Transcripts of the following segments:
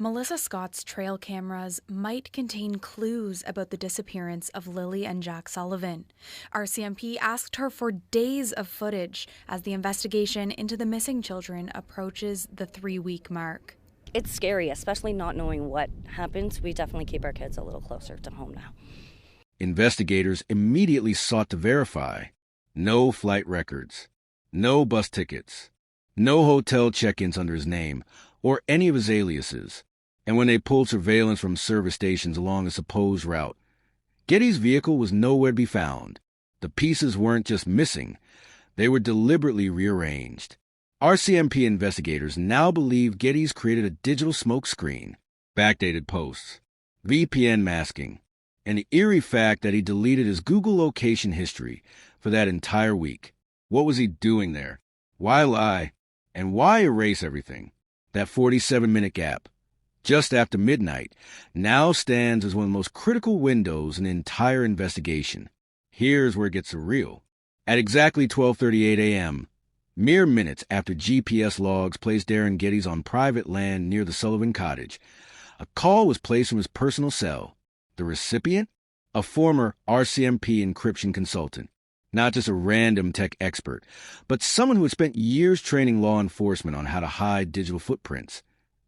Melissa Scott's trail cameras might contain clues about the disappearance of Lilly and Jack Sullivan. RCMP asked her for days of footage as the investigation into the missing children approaches the 3-week mark. It's scary, especially not knowing what happens. We definitely keep our kids a little closer to home now. Investigators immediately sought to verify no flight records, no bus tickets, no hotel check-ins under his name, or any of his aliases. And when they pulled surveillance from service stations along a supposed route, Geddes' vehicle was nowhere to be found. The pieces weren't just missing, they were deliberately rearranged. RCMP investigators now believe Geddes created a digital smokescreen, backdated posts, VPN masking, and the eerie fact that he deleted his Google location history for that entire week. What was he doing there? Why lie? And why erase everything? That 47-minute gap, just after midnight, now stands as one of the most critical windows in the entire investigation. Here's where it gets surreal. At exactly 12:38 a.m., mere minutes after GPS logs placed Darin Geddes on private land near the Sullivan cottage, a call was placed from his personal cell. The recipient? A former RCMP encryption consultant. Not just a random tech expert, but someone who had spent years training law enforcement on how to hide digital footprints,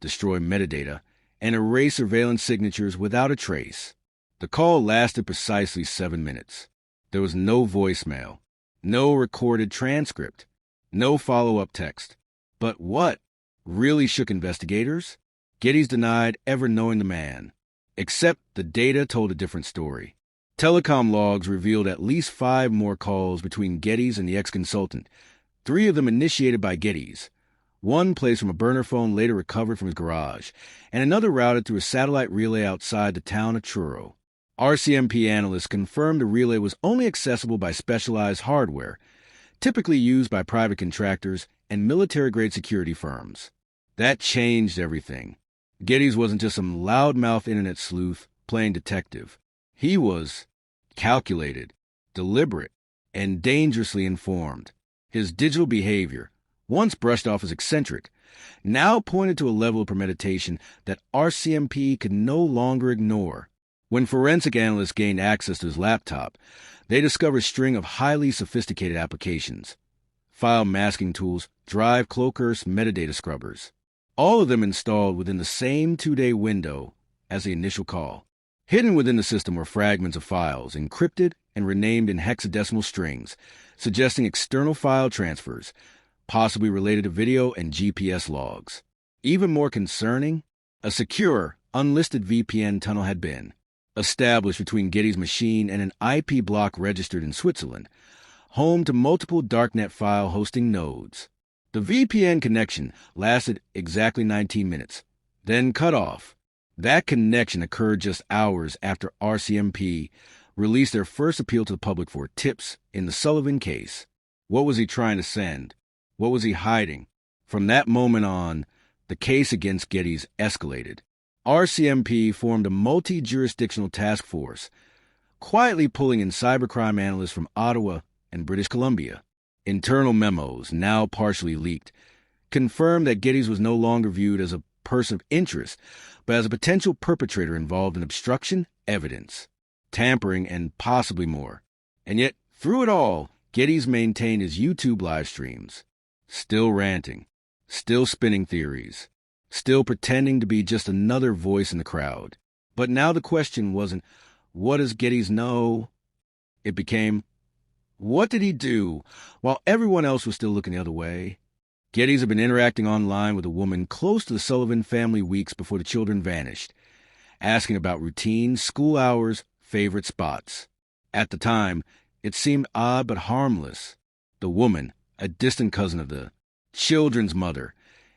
destroy metadata, and erase surveillance signatures without a trace. The call lasted precisely 7 minutes. There was no voicemail, no recorded transcript, no follow-up text. But what really shook investigators? Geddes denied ever knowing the man, except the data told a different story. Telecom logs revealed at least 5 more calls between Geddes and the ex-consultant, 3 of them initiated by Geddes. One placed from a burner phone later recovered from his garage, and another routed through a satellite relay outside the town of Truro. RCMP analysts confirmed the relay was only accessible by specialized hardware, typically used by private contractors and military-grade security firms. That changed everything. Geddes wasn't just some loudmouth internet sleuth playing detective. He was calculated, deliberate, and dangerously informed. His digital behavior, once brushed off as eccentric, now pointed to a level of premeditation that RCMP could no longer ignore. When forensic analysts gained access to his laptop, they discovered a string of highly sophisticated applications. File masking tools, drive cloakers, metadata scrubbers. All of them installed within the same 2-day window as the initial call. Hidden within the system were fragments of files, encrypted and renamed in hexadecimal strings, suggesting external file transfers, possibly related to video and GPS logs. Even more concerning, a secure, unlisted VPN tunnel had been established between Geddes' machine and an IP block registered in Switzerland, home to multiple darknet file hosting nodes. The VPN connection lasted exactly 19 minutes, then cut off. That connection occurred just hours after RCMP released their first appeal to the public for tips in the Sullivan case. What was he trying to send? What was he hiding? From that moment on, the case against Geddes escalated. RCMP formed a multi-jurisdictional task force, quietly pulling in cybercrime analysts from Ottawa and British Columbia. Internal memos, now partially leaked, confirmed that Geddes was no longer viewed as a person of interest, but as a potential perpetrator involved in obstruction, evidence, tampering, and possibly more. And yet, through it all, Geddes maintained his YouTube live streams, still ranting, still spinning theories, still pretending to be just another voice in the crowd. But now the question wasn't, what does Geddes know? It became, what did he do while everyone else was still looking the other way? Geddes had been interacting online with a woman close to the Sullivan family weeks before the children vanished, asking about routines, school hours, favorite spots. At the time, it seemed odd but harmless. The woman, a distant cousin of the children's mother,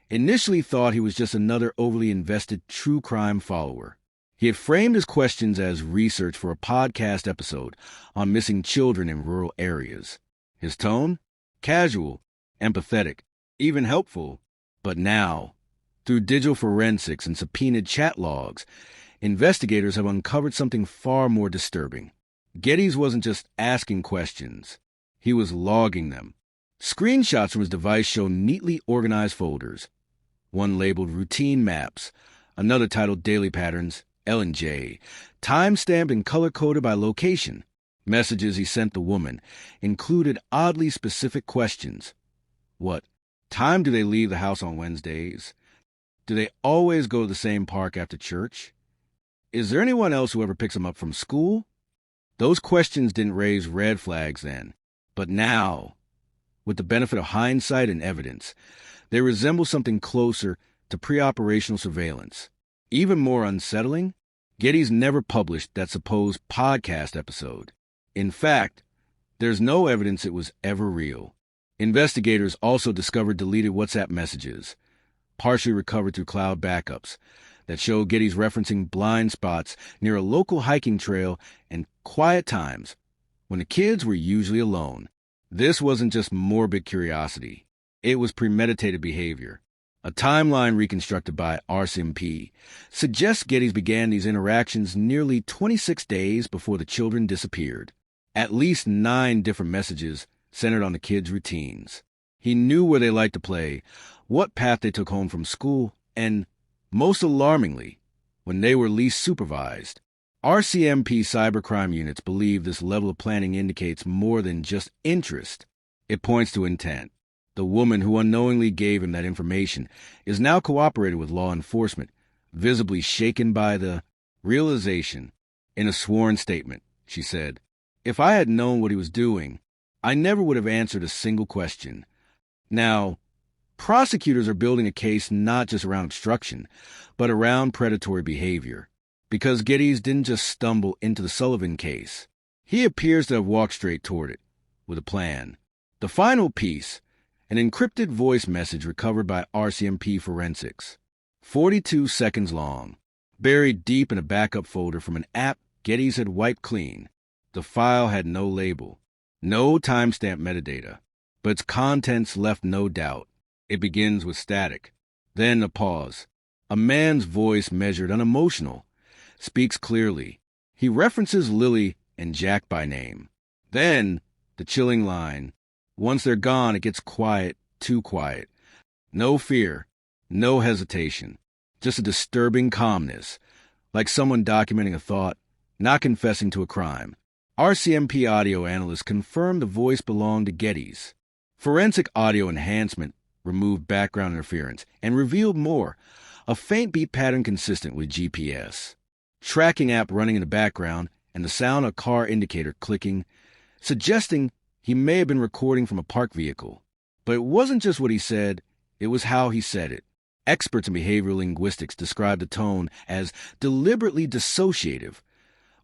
initially thought he was just another overly invested true crime follower. He had framed his questions as research for a podcast episode on missing children in rural areas. His tone? Casual, empathetic, even helpful. But now, through digital forensics and subpoenaed chat logs, investigators have uncovered something far more disturbing. Geddes wasn't just asking questions. He was logging them. Screenshots from his device show neatly organized folders. One labeled routine maps, Another titled Daily Patterns, L&J, time-stamped and color-coded by location. Messages he sent the woman included oddly specific questions. What time do they leave the house on Wednesdays? Do they always go to the same park after church? Is there anyone else who ever picks them up from school? Those questions didn't raise red flags then, but now, with the benefit of hindsight and evidence, they resemble something closer to pre-operational surveillance. Even more unsettling, Geddes never published that supposed podcast episode. In fact, there's no evidence it was ever real. Investigators also discovered deleted WhatsApp messages, partially recovered through cloud backups, that showed Geddes referencing blind spots near a local hiking trail and quiet times when the kids were usually alone. This wasn't just morbid curiosity. It was premeditated behavior. A timeline reconstructed by RCMP suggests Geddes began these interactions nearly 26 days before the children disappeared. At least 9 different messages centered on the kids' routines. He knew where they liked to play, what path they took home from school, and, most alarmingly, when they were least supervised. RCMP cybercrime units believe this level of planning indicates more than just interest. It points to intent. The woman who unknowingly gave him that information is now cooperating with law enforcement, visibly shaken by the realization. In a sworn statement, she said, "If I had known what he was doing, I never would have answered a single question." Now, prosecutors are building a case not just around obstruction, but around predatory behavior. Because Geddes didn't just stumble into the Sullivan case. He appears to have walked straight toward it, with a plan. The final piece, an encrypted voice message recovered by RCMP forensics. 42 seconds long, buried deep in a backup folder from an app Geddes had wiped clean. The file had no label, no timestamp metadata, but its contents left no doubt. It begins with static, then a pause. A man's voice, measured, unemotional, speaks clearly. He references Lilly and Jack by name. Then, the chilling line. Once they're gone, it gets quiet, too quiet. No fear, no hesitation, just a disturbing calmness, like someone documenting a thought, not confessing to a crime. RCMP audio analysts confirmed the voice belonged to Geddes. Forensic audio enhancement removed background interference and revealed more, a faint beat pattern consistent with GPS. Tracking app running in the background and the sound of a car indicator clicking, suggesting he may have been recording from a parked vehicle. But it wasn't just what he said, it was how he said it. Experts in behavioral linguistics describe the tone as deliberately dissociative,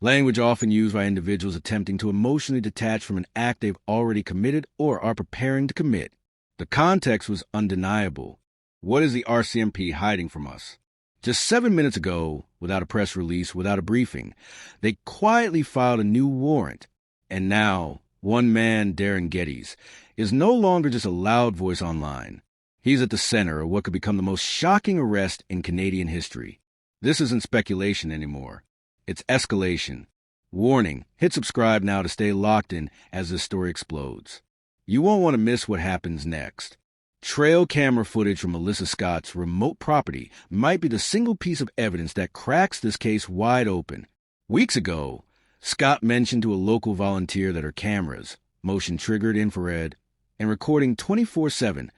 language often used by individuals attempting to emotionally detach from an act they've already committed or are preparing to commit. The context was undeniable. What is the RCMP hiding from us? Just 7 minutes ago, without a press release, without a briefing, they quietly filed a new warrant. And now, one man, Darin Geddes, is no longer just a loud voice online. He's at the center of what could become the most shocking arrest in Canadian history. This isn't speculation anymore. It's escalation. Warning, hit subscribe now to stay locked in as this story explodes. You won't want to miss what happens next. Trail camera footage from Melissa Scott's remote property might be the single piece of evidence that cracks this case wide open. Weeks ago, Scott mentioned to a local volunteer that her cameras, motion-triggered infrared, and recording 24/7,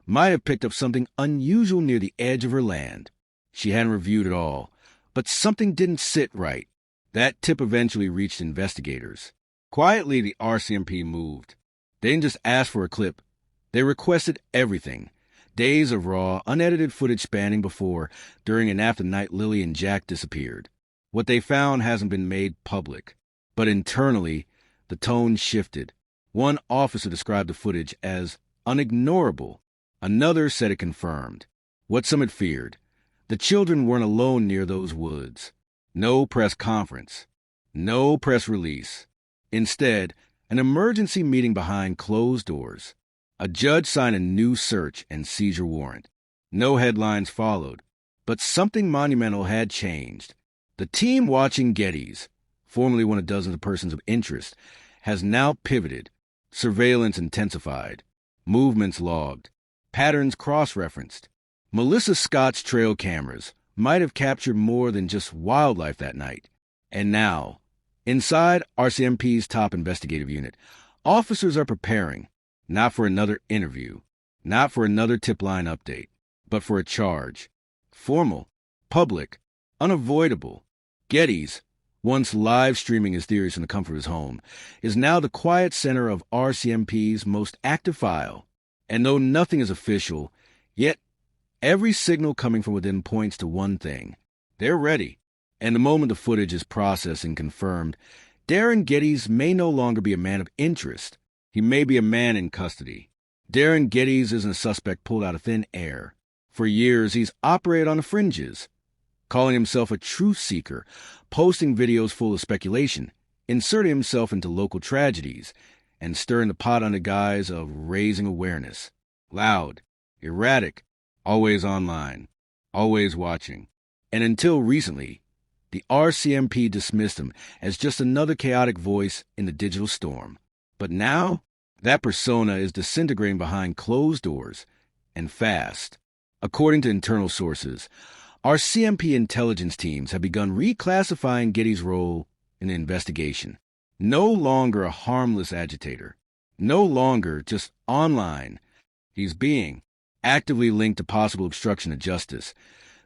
might have picked up something unusual near the edge of her land. She hadn't reviewed it all, but something didn't sit right. That tip eventually reached investigators. Quietly, the RCMP moved. They didn't just ask for a clip. They requested everything. Days of raw, unedited footage spanning before, during, and after the night Lilly and Jack disappeared. What they found hasn't been made public. But internally, the tone shifted. One officer described the footage as unignorable. Another said it confirmed what some had feared. The children weren't alone near those woods. No press conference. No press release. Instead, an emergency meeting behind closed doors. A judge signed a new search and seizure warrant. No headlines followed, but something monumental had changed. The team watching Geddes, formerly one of dozens of persons of interest, has now pivoted. Surveillance intensified. Movements logged. Patterns cross-referenced. Melissa Scott's trail cameras, might have captured more than just wildlife that night. And now, inside RCMP's top investigative unit, officers are preparing, not for another interview, not for another tip line update, but for a charge. Formal, public, unavoidable. Geddes, once live streaming his theories from the comfort of his home, is now the quiet center of RCMP's most active file. And though nothing is official, yet every signal coming from within points to one thing. They're ready. And the moment the footage is processed and confirmed, Darin Geddes may no longer be a man of interest. He may be a man in custody. Darin Geddes isn't a suspect pulled out of thin air. For years, he's operated on the fringes, calling himself a truth seeker, posting videos full of speculation, inserting himself into local tragedies, and stirring the pot under guise of raising awareness. Loud, erratic, always online, always watching. And until recently, the RCMP dismissed him as just another chaotic voice in the digital storm. But now, that persona is disintegrating behind closed doors, and fast. According to internal sources, RCMP intelligence teams have begun reclassifying Geddes' role in the investigation. No longer a harmless agitator. No longer just online. He's being actively linked to possible obstruction of justice,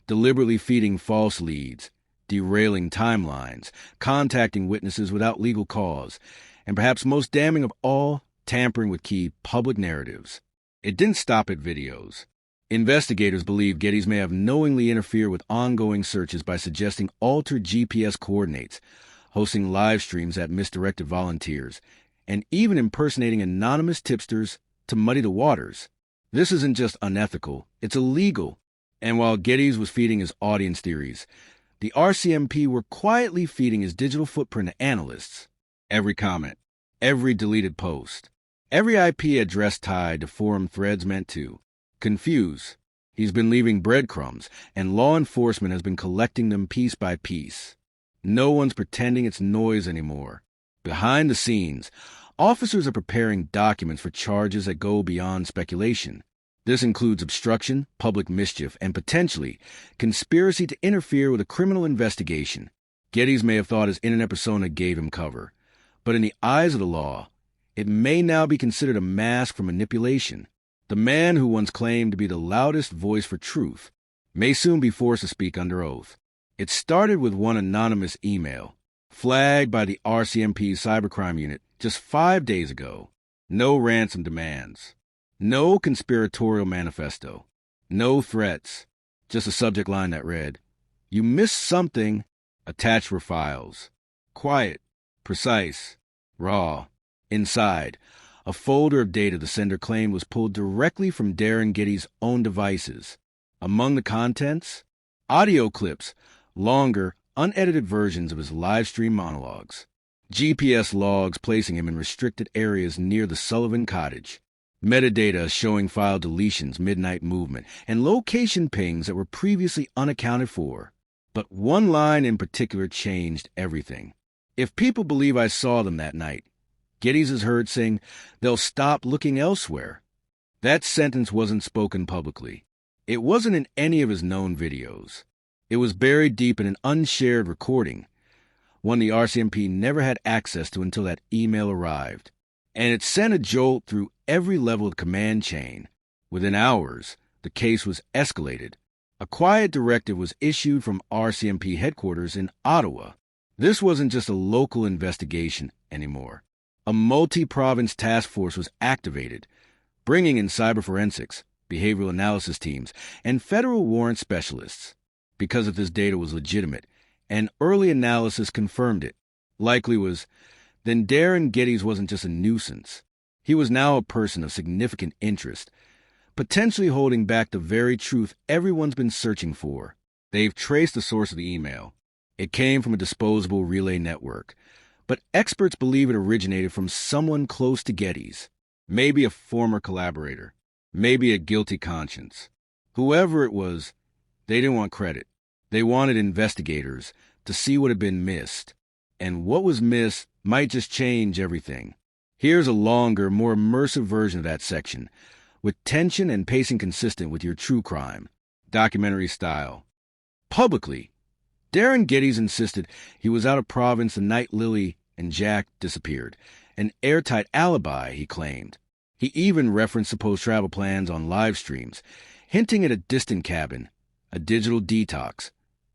deliberately feeding false leads, derailing timelines, contacting witnesses without legal cause, and perhaps most damning of all, tampering with key public narratives. It didn't stop at videos. Investigators believe Geddes may have knowingly interfered with ongoing searches by suggesting altered GPS coordinates, hosting live streams that misdirected volunteers, and even impersonating anonymous tipsters to muddy the waters. This isn't just unethical, it's illegal. And while Geddes was feeding his audience theories, the RCMP were quietly feeding his digital footprint to analysts. Every comment, every deleted post, every IP address tied to forum threads meant to confuse. He's been leaving breadcrumbs, and law enforcement has been collecting them piece by piece. No one's pretending it's noise anymore. Behind the scenes, officers are preparing documents for charges that go beyond speculation. This includes obstruction, public mischief, and potentially conspiracy to interfere with a criminal investigation. Geddes may have thought his internet persona gave him cover, but in the eyes of the law, it may now be considered a mask for manipulation. The man who once claimed to be the loudest voice for truth may soon be forced to speak under oath. It started with one anonymous email, flagged by the RCMP's cybercrime unit just 5 days ago. No ransom demands. No conspiratorial manifesto. No threats. Just a subject line that read, "You missed something. Attached were files." Quiet, precise, raw. Inside, a folder of data the sender claimed was pulled directly from Darin Geddes' own devices. Among the contents, audio clips, longer, unedited versions of his live stream monologues, GPS logs placing him in restricted areas near the Sullivan cottage, metadata showing file deletions, midnight movement, and location pings that were previously unaccounted for. But one line in particular changed everything. "If people believe I saw them that night," Geddes is heard saying, "they'll stop looking elsewhere." That sentence wasn't spoken publicly. It wasn't in any of his known videos. It was buried deep in an unshared recording, one the RCMP never had access to until that email arrived. And it sent a jolt through every level of the command chain. Within hours, the case was escalated. A quiet directive was issued from RCMP headquarters in Ottawa. This wasn't just a local investigation anymore. A multi-province task force was activated, bringing in cyber forensics, behavioral analysis teams, and federal warrant specialists. Because if this data was legitimate, and early analysis confirmed it, likely was, then Darin Geddes wasn't just a nuisance. He was now a person of significant interest, potentially holding back the very truth everyone's been searching for. They've traced the source of the email. It came from a disposable relay network, but experts believe it originated from someone close to Geddes. Maybe a former collaborator, maybe a guilty conscience. Whoever it was, they didn't want credit. They wanted investigators to see what had been missed. And what was missed might just change everything. Here's a longer, more immersive version of that section, with tension and pacing consistent with your true crime, documentary style. Publicly, Darin Geddes insisted he was out of province the night Lilly and Jack disappeared. An airtight alibi, he claimed. He even referenced supposed travel plans on live streams, hinting at a distant cabin, a digital detox,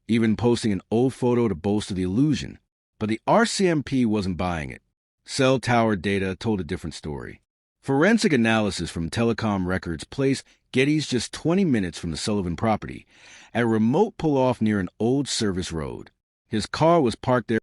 even posting an old photo to bolster the illusion. But the RCMP wasn't buying it. Cell tower data told a different story. Forensic analysis from telecom records placed Geddes just 20 minutes from the Sullivan property, at a remote pull-off near an old service road. His car was parked there